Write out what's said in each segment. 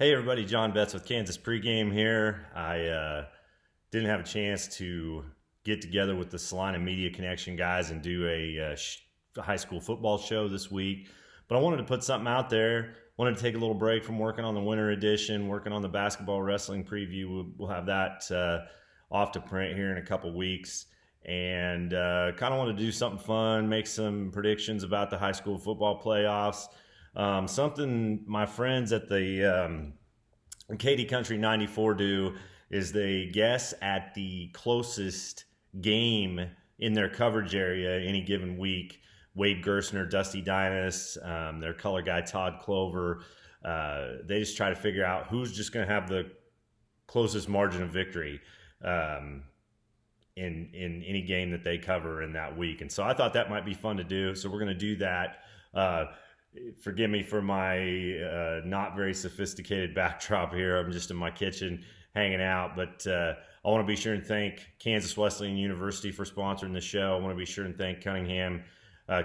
Hey everybody, John Betts with Kansas Pregame here. I didn't have a chance to get together with the Salina Media Connection guys and do a high school football show this week, but I wanted to put something out there. Wanted to take a little break from working on the winter edition, working on the basketball wrestling preview. We'll have that off to print here in a couple weeks, and kind of want to do something fun, make some predictions about the high school football playoffs. Something my friends at the Katy Country 94 do is they guess at the closest game in their coverage area any given week. Wade Gersner, Dusty Dynas, their color guy Todd Clover, they just try to figure out who's just going to have the closest margin of victory in any game that they cover in that week. And so I thought that might be fun to do. So we're going to do that. Forgive me for my not very sophisticated backdrop here. I'm just in my kitchen hanging out, but I want to be sure and thank Kansas Wesleyan University for sponsoring the show. I want to be sure and thank Cunningham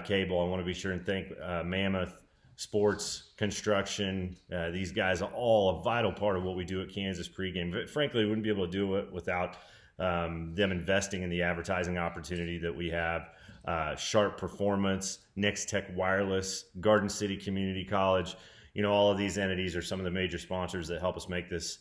Cable. I want to be sure and thank Mammoth Sports Construction. These guys are all a vital part of what we do at Kansas Pregame. But frankly, we wouldn't be able to do it without them investing in the advertising opportunity that we have. Sharp Performance, Next Tech Wireless, Garden City Community College. You know, all of these entities are some of the major sponsors that help us make this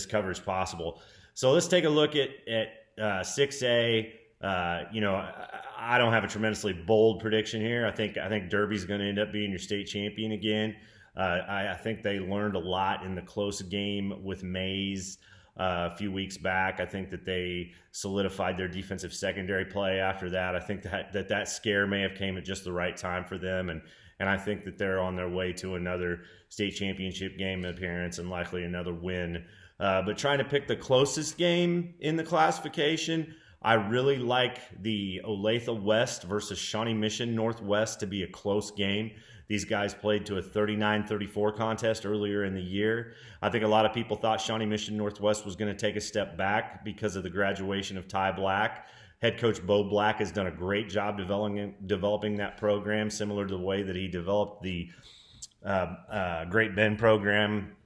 coverage possible. So let's take a look at 6A. I don't have a tremendously bold prediction here. I think Derby's going to end up being your state champion again. I think they learned a lot in the close game with Mays a few weeks back. I think that they solidified their defensive secondary play after that. I think that scare may have came at just the right time for them, and I think that they're on their way to another state championship game appearance and likely another win. But trying to pick the closest game in the classification, I really like the Olathe West versus Shawnee Mission Northwest to be a close game. These guys played to a 39-34 contest earlier in the year. I think a lot of people thought Shawnee Mission Northwest was going to take a step back because of the graduation of Ty Black. Head coach Bo Black has done a great job developing that program, similar to the way that he developed the Great Bend program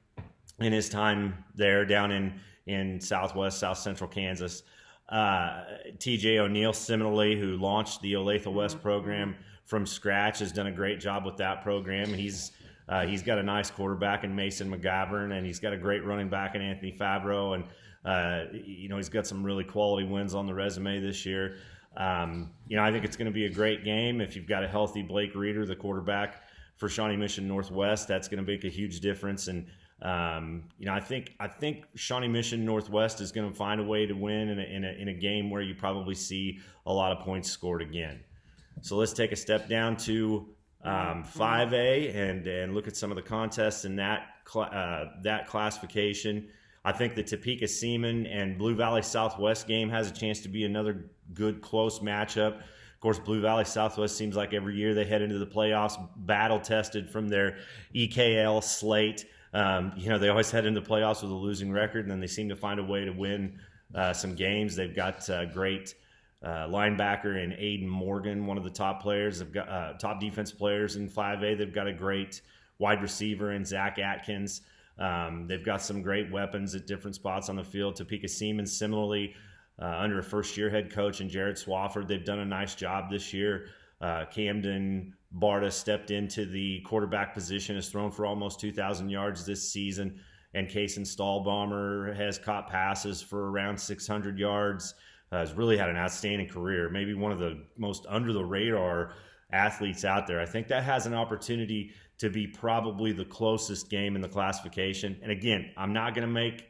in his time there down in south central Kansas. TJ O'Neill, similarly, who launched the Olathe West program from scratch, has done a great job with that program. He's got a nice quarterback in Mason McGovern, and he's got a great running back in Anthony Favreau, and he's got some really quality wins on the resume this year. I think it's going to be a great game. If you've got a healthy Blake Reeder, the quarterback for Shawnee Mission Northwest, that's going to make a huge difference. And I think Shawnee Mission Northwest is going to find a way to win in a game where you probably see a lot of points scored again. So let's take a step down to 5A and look at some of the contests in that classification. I think the Topeka Seaman and Blue Valley Southwest game has a chance to be another good close matchup. Of course, Blue Valley Southwest seems like every year they head into the playoffs battle tested from their EKL slate. They always head into the playoffs with a losing record, and then they seem to find a way to win some games. They've got great linebacker in Aiden Morgan, one of the top players. They've got top defense players in 5A. They've got a great wide receiver in Zach Atkins. They've got some great weapons at different spots on the field. Topeka Seaman, similarly, under a first-year head coach in Jared Swafford, they've done a nice job this year. Camden Barta stepped into the quarterback position, has thrown for almost 2,000 yards this season, and Kaysen Stahlbomber has caught passes for around 600 yards. Has really had an outstanding career, maybe one of the most under-the-radar athletes out there. I think that has an opportunity to be probably the closest game in the classification. And again, I'm not going to make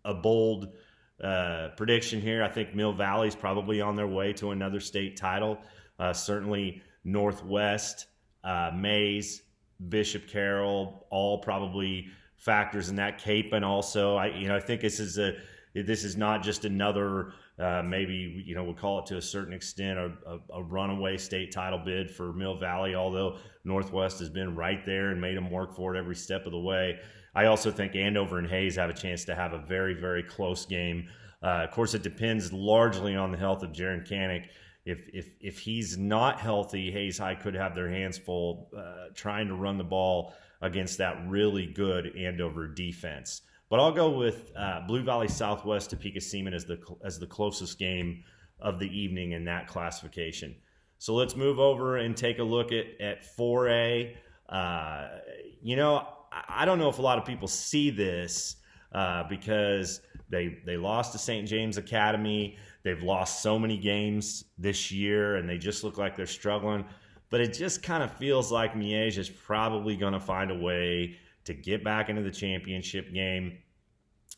a bold prediction here. I think Mill Valley's probably on their way to another state title. Certainly Northwest, Mays, Bishop Carroll, all probably factors in that. Capen also. I think this is not just another maybe we'll call it to a certain extent a runaway state title bid for Mill Valley, although Northwest has been right there and made them work for it every step of the way. I also think Andover and Hayes have a chance to have a very, very close game. Of course, it depends largely on the health of Jaron Canick. If he's not healthy, Hayes High could have their hands full trying to run the ball against that really good Andover defense. But I'll go with Blue Valley Southwest Topeka Seaman as the closest game of the evening in that classification. So let's move over and take a look at 4A. You know, I don't know if a lot of people see this because they lost to St. James Academy. They've lost so many games this year, and they just look like they're struggling. But it just kind of feels like Miege is probably going to find a way to get back into the championship game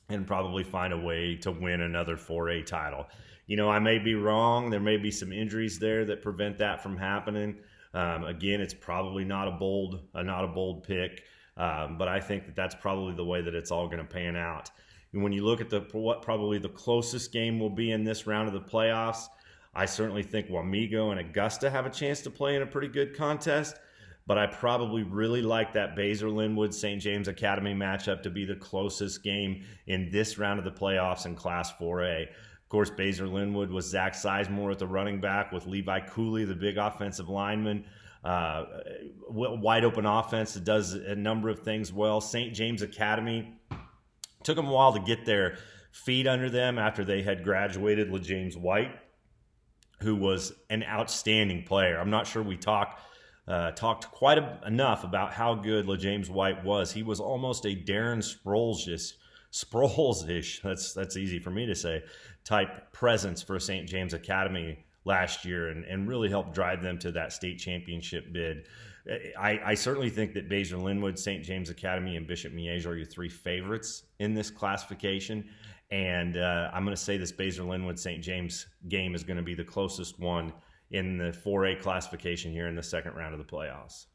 and probably find a way to win another 4A title. You know, I may be wrong. There may be some injuries there that prevent that from happening. Again, it's probably not a bold pick, but I think that that's probably the way that it's all going to pan out. And when you look at what probably the closest game will be in this round of the playoffs, I certainly think Wamego and Augusta have a chance to play in a pretty good contest, but I probably really like that Baser-Linwood St. James Academy matchup to be the closest game in this round of the playoffs in Class 4A. Of course, Baser-Linwood was Zach Sizemore at the running back with Levi Cooley, the big offensive lineman. Wide open offense that does a number of things well. St. James Academy took them a while to get their feet under them after they had graduated LaJames White, who was an outstanding player. I'm not sure we talked quite enough about how good LaJames White was. He was almost a Darren Sproles-ish, that's easy for me to say, type presence for St. James Academy last year and really helped drive them to that state championship bid. I certainly think that Baser-Linwood, St. James Academy, and Bishop Miege are your three favorites in this classification. And I'm going to say this Baser-Linwood St. James game is going to be the closest one in the 4A classification here in the second round of the playoffs.